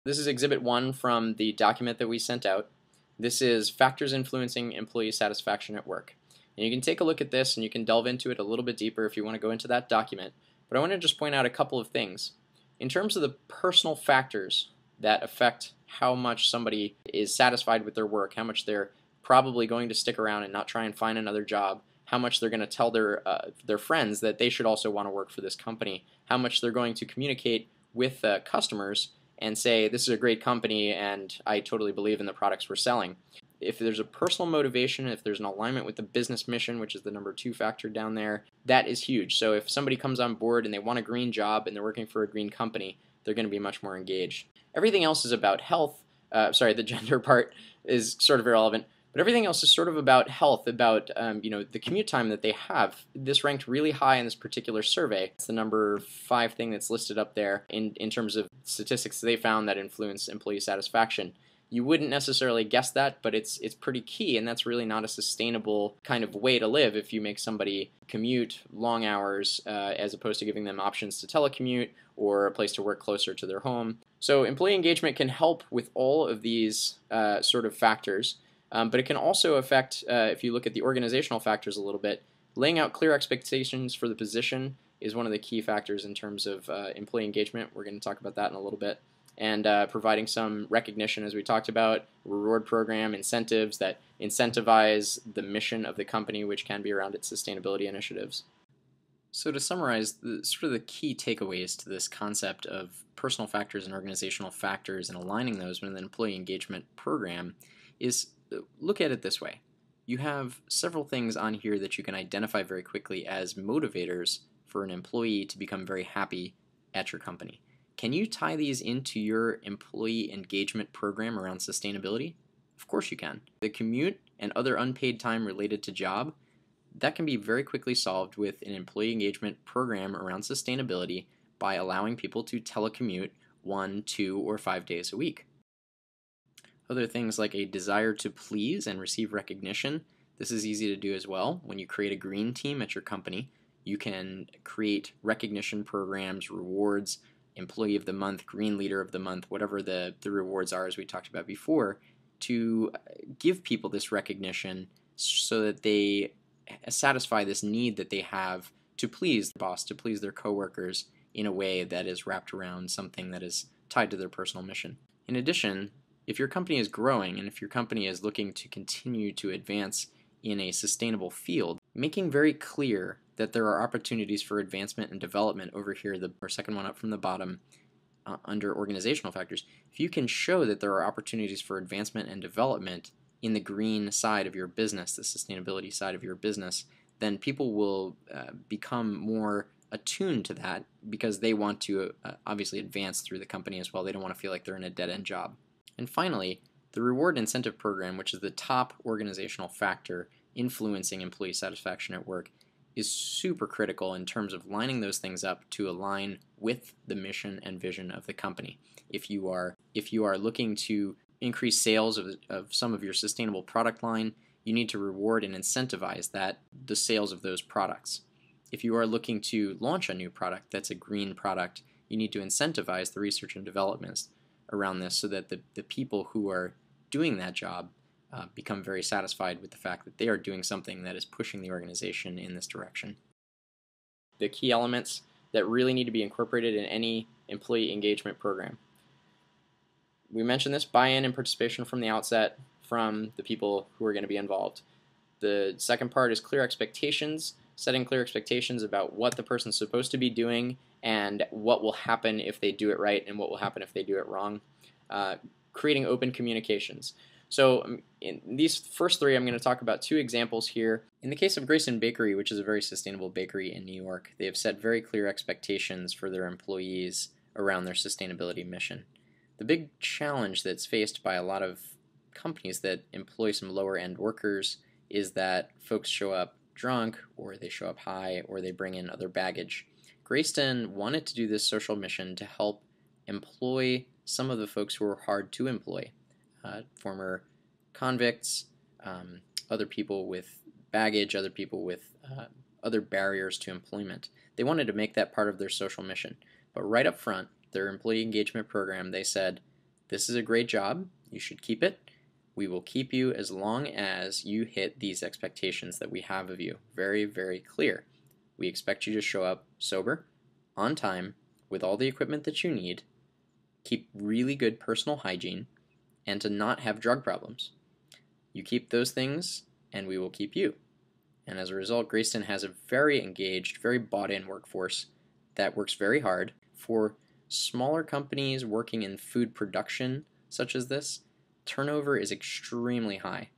This is Exhibit 1 from the document that we sent out. This is Factors Influencing Employee Satisfaction at Work. And you can take a look at this and you can delve into it a little bit deeper if you want to go into that document. But I want to just point out a couple of things. In terms of the personal factors that affect how much somebody is satisfied with their work, how much they're probably going to stick around and not try and find another job, how much they're going to tell their friends that they should also want to work for this company, how much they're going to communicate with customers and say, this is a great company and I totally believe in the products we're selling. If there's a personal motivation, if there's an alignment with the business mission, which is the number 2 factor down there, that is huge. So if somebody comes on board and they want a green job and they're working for a green company, they're going to be much more engaged. Everything else is about health. The gender part is sort of irrelevant. But everything else is sort of about health, about the commute time that they have. This ranked really high in this particular survey. It's the number 5 thing that's listed up there in terms of statistics they found that influence employee satisfaction. You wouldn't necessarily guess that, but it's pretty key, and that's really not a sustainable kind of way to live if you make somebody commute long hours as opposed to giving them options to telecommute or a place to work closer to their home. So employee engagement can help with all of these sort of factors. But it can also affect, if you look at the organizational factors a little bit, laying out clear expectations for the position is one of the key factors in terms of employee engagement. We're going to talk about that in a little bit. And providing some recognition, as we talked about, reward program, incentives that incentivize the mission of the company, which can be around its sustainability initiatives. So to summarize, sort of the key takeaways to this concept of personal factors and organizational factors and aligning those with an employee engagement program is look at it this way. You have several things on here that you can identify very quickly as motivators for an employee to become very happy at your company. Can you tie these into your employee engagement program around sustainability? Of course you can. The commute and other unpaid time related to job, that can be very quickly solved with an employee engagement program around sustainability by allowing people to telecommute 1, 2, or 5 days a week. Other things like a desire to please and receive recognition, this is easy to do as well. When you create a green team at your company, you can create recognition programs, rewards, employee of the month, green leader of the month, whatever the rewards are, as we talked about before, to give people this recognition so that they satisfy this need that they have to please the boss, to please their coworkers in a way that is wrapped around something that is tied to their personal mission. In addition, if your company is growing and if your company is looking to continue to advance in a sustainable field, making very clear that there are opportunities for advancement and development over here, our second one up from the bottom, under organizational factors. If you can show that there are opportunities for advancement and development in the green side of your business, the sustainability side of your business, then people will become more attuned to that because they want to obviously advance through the company as well. They don't want to feel like they're in a dead-end job. And finally, the reward incentive program, which is the top organizational factor influencing employee satisfaction at work, is super critical in terms of lining those things up to align with the mission and vision of the company. If you are looking to increase sales of some of your sustainable product line, you need to reward and incentivize the sales of those products. If you are looking to launch a new product that's a green product, you need to incentivize the research and development around this so that the people who are doing that job become very satisfied with the fact that they are doing something that is pushing the organization in this direction. The key elements that really need to be incorporated in any employee engagement program. We mentioned this: buy-in and participation from the outset from the people who are going to be involved. The second part is clear expectations, setting clear expectations about what the person's supposed to be doing and what will happen if they do it right and what will happen if they do it wrong. Creating open communications. So in these first 3, I'm going to talk about 2 examples here. In the case of Grayson Bakery, which is a very sustainable bakery in New York, they have set very clear expectations for their employees around their sustainability mission. The big challenge that's faced by a lot of companies that employ some lower-end workers is that folks show up drunk, or they show up high, or they bring in other baggage. Greyston wanted to do this social mission to help employ some of the folks who are hard to employ. Former convicts, other people with baggage, other people with other barriers to employment. They wanted to make that part of their social mission. But right up front, their employee engagement program, they said, This is a great job. You should keep it. We will keep you as long as you hit these expectations that we have of you. Very, very clear. We expect you to show up sober, on time, with all the equipment that you need, keep really good personal hygiene, and to not have drug problems. You keep those things, and we will keep you. And as a result, Greyston has a very engaged, very bought-in workforce that works very hard. For smaller companies working in food production, such as this, turnover is extremely high.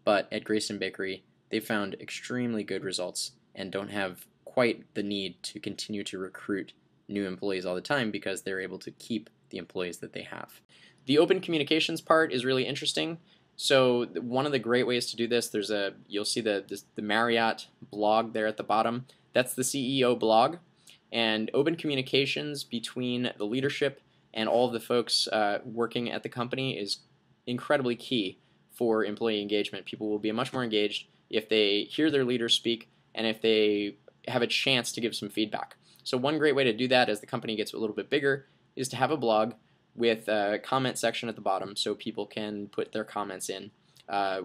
But at Greyston Bakery, they found extremely good results and don't have quite the need to continue to recruit new employees all the time because they're able to keep the employees that they have. The open communications part is really interesting. So one of the great ways to do this, you'll see the Marriott blog there at the bottom. That's the CEO blog. And open communications between the leadership and all of the folks working at the company is incredibly key for employee engagement. People will be much more engaged if they hear their leaders speak and if they have a chance to give some feedback. So one great way to do that as the company gets a little bit bigger is to have a blog with a comment section at the bottom so people can put their comments in.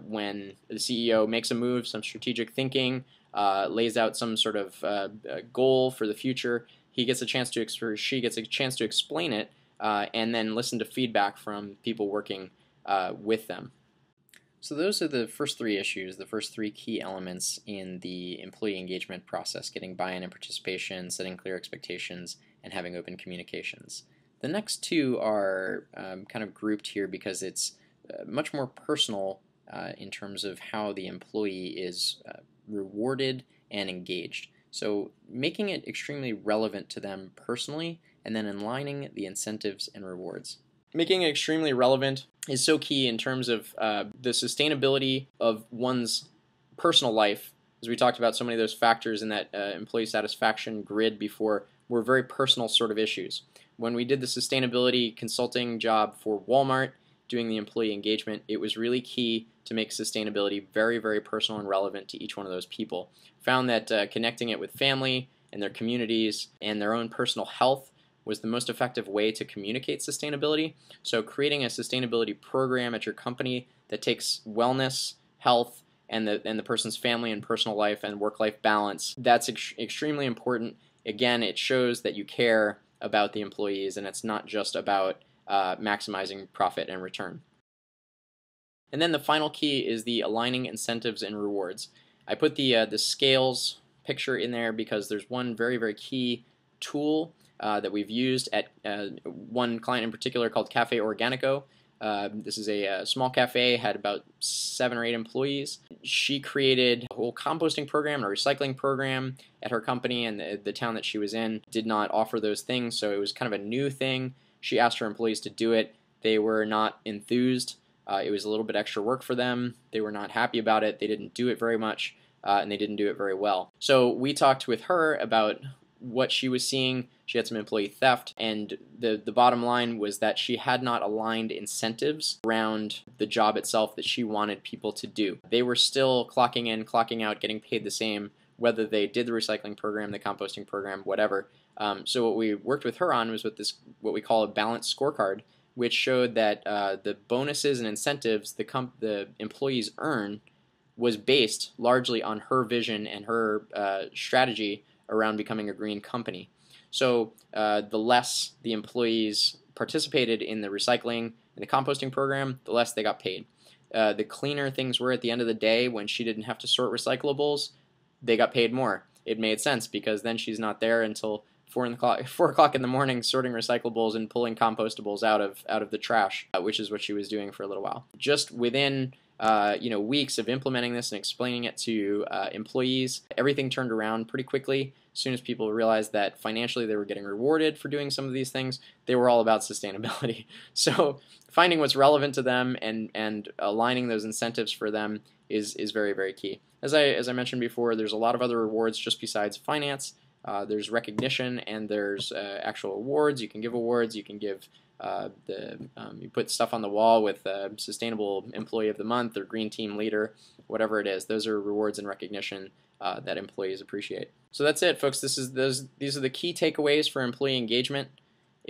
When the CEO makes a move, some strategic thinking, lays out some sort of goal for the future, he gets a chance to, or she gets a chance to explain it and then listen to feedback from people working with them. So those are the first three issues, the first three key elements in the employee engagement process: getting buy-in and participation, setting clear expectations, and having open communications. The next two are kind of grouped here because it's much more personal in terms of how the employee is rewarded and engaged. So making it extremely relevant to them personally and then aligning the incentives and rewards. Making it extremely relevant is so key in terms of the sustainability of one's personal life. As we talked about, so many of those factors in that employee satisfaction grid before were very personal sort of issues. When we did the sustainability consulting job for Walmart, doing the employee engagement, it was really key to make sustainability very, very personal and relevant to each one of those people. Found that connecting it with family and their communities and their own personal health was the most effective way to communicate sustainability. So creating a sustainability program at your company that takes wellness, health, and the person's family and personal life and work-life balance, that's extremely important. Again, it shows that you care about the employees and it's not just about maximizing profit and return. And then the final key is the aligning incentives and rewards. I put the scales picture in there because there's one very, very key tool that we've used at one client in particular called Cafe Organico. This is a small cafe, had about 7 or 8 employees. She created a whole composting program and a recycling program at her company, and the town that she was in did not offer those things, so it was kind of a new thing. She asked her employees to do it. They were not enthused. It was a little bit extra work for them. They were not happy about it. They didn't do it very much, and they didn't do it very well. So we talked with her about what she was seeing. She had some employee theft, and the bottom line was that she had not aligned incentives around the job itself that she wanted people to do. They were still clocking in, clocking out, getting paid the same, whether they did the recycling program, the composting program, whatever. So what we worked with her on was with this, what we call a balanced scorecard, which showed that the bonuses and incentives the employees earn was based largely on her vision and her strategy around becoming a green company. So the less the employees participated in the recycling and the composting program, the less they got paid. The cleaner things were at the end of the day when she didn't have to sort recyclables, they got paid more. It made sense because then she's not there until 4 o'clock in the morning sorting recyclables and pulling compostables out of the trash, which is what she was doing for a little while. Just within weeks of implementing this and explaining it to employees, everything turned around pretty quickly. As soon as people realized that financially they were getting rewarded for doing some of these things, they were all about sustainability. So finding what's relevant to them and aligning those incentives for them is very, very key. As I mentioned before, there's a lot of other rewards just besides finance. There's recognition and there's actual awards. You can give awards. You can give you put stuff on the wall with Sustainable Employee of the Month or Green Team Leader, whatever it is. Those are rewards and recognition that employees appreciate. So that's it, folks. These are the key takeaways for employee engagement.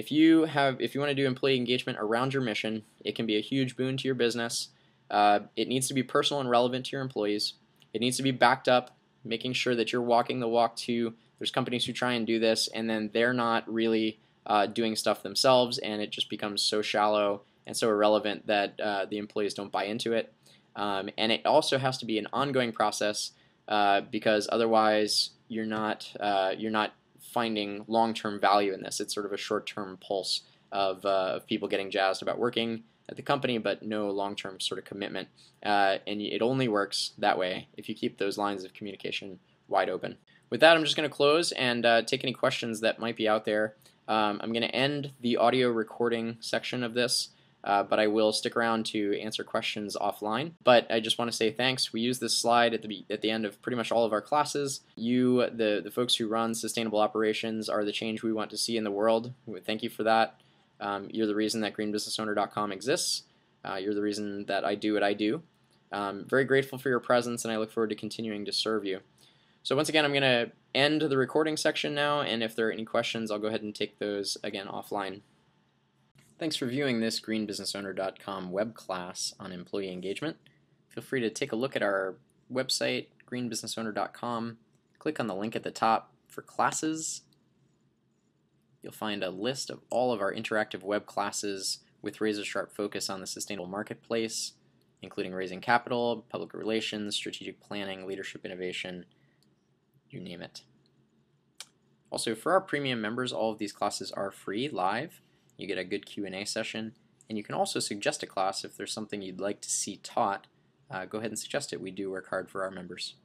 If you want to do employee engagement around your mission, it can be a huge boon to your business. It needs to be personal and relevant to your employees. It needs to be backed up, making sure that you're walking the walk too. There's companies who try and do this, and then they're not really doing stuff themselves, and it just becomes so shallow and so irrelevant that the employees don't buy into it. And it also has to be an ongoing process because otherwise you're not finding long-term value in this. It's sort of a short-term pulse of people getting jazzed about working at the company, but no long-term sort of commitment. And it only works that way if you keep those lines of communication wide open. With that, I'm just going to close and take any questions that might be out there. I'm going to end the audio recording section of this, but I will stick around to answer questions offline. But I just want to say thanks. We use this slide at the end of pretty much all of our classes. You, the folks who run sustainable operations, are the change we want to see in the world. Thank you for that. You're the reason that greenbusinessowner.com exists. You're the reason that I do what I do. Very grateful for your presence, and I look forward to continuing to serve you. So once again, I'm going to end the recording section now, and if there are any questions, I'll go ahead and take those again offline. Thanks for viewing this greenbusinessowner.com web class on employee engagement. Feel free to take a look at our website, greenbusinessowner.com. Click on the link at the top for classes. You'll find a list of all of our interactive web classes with razor-sharp focus on the sustainable marketplace, including raising capital, public relations, strategic planning, leadership innovation, you name it. Also, for our premium members, all of these classes are free, live. You get a good Q&A session, and you can also suggest a class if there's something you'd like to see taught. Go ahead and suggest it. We do work hard for our members.